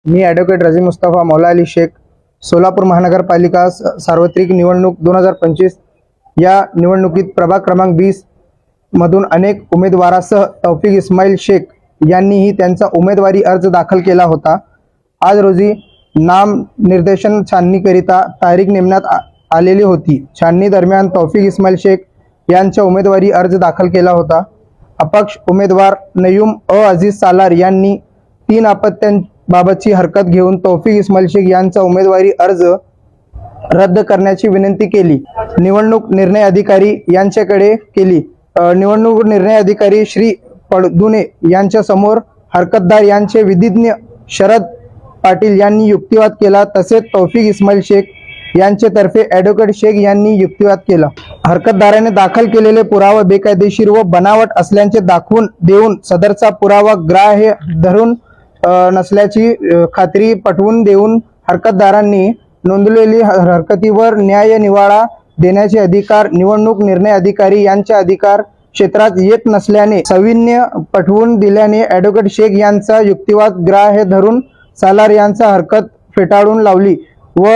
मी advocate रझी Mustafa मौला अली शेख, सोलापूर महानगरपालिका सार्वत्रिक निवडणूक 2025 या निवडणुकीत प्रभाग क्रमांक 20 मधून अनेक उमेदवारासह तौफिक इस्माईल शेख यांनीही त्यांचा उमेदवारी अर्ज दाखल केला होता। आज रोजी नाम निर्देशन छाननीकरिता तारीख नेमण्यात आलेली होती। छाननी दरम्यान तौफिक इस्माईल शेख यांचा उमेदवारी अर्ज दाखल केला होता। अपक्ष उमेदवार नयूम अजीज सालार यांनी 3 अपत्यांबाबतची हरकत घेऊन तौफिक इस्माईल शेख यांचा उमेदवारी अर्ज रद्द करण्याची विनंती केली। निवडणूक निर्णय अधिकारी यांच्याकडे केली। निवडणूक निर्णय अधिकारी श्री पडदुने यांच्या समोर हरकतदार यांचे विधिज्ञ शरद पाटील यांनी युक्तिवाद केला। तसेच तौफिक इस्माईल शेख यांच्यातर्फे ॲडव्होकेट शेख यांनी युक्तिवाद केला। हरकतदाराने दाखल केलेले पुरावा बेकायदेशीर व बनावट असल्याचे दाखवून देऊन सदरचा पुरावा ग्राह्य धरून नसल्याची खात्री पटवून देऊन हरकतदारांनी नोंदवलेली हरकतीवर न्याय निवाडा देण्याचे अधिकार निवडणूक निर्णय अधिकारी यांच्या अधिकार क्षेत्रात येत नसल्याने सविन्य पटवून दिल्याने ॲडव्होकेट शेख यांचा युक्तिवाद ग्राह्य धरून सालार यांचा हरकत फेटाळून लावली व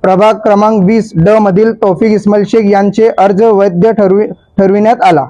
प्रभाग क्रमांक 20 ड मधील तौफिक इस्माईल शेख यांचे अर्ज वैध ठरविण्यात आला।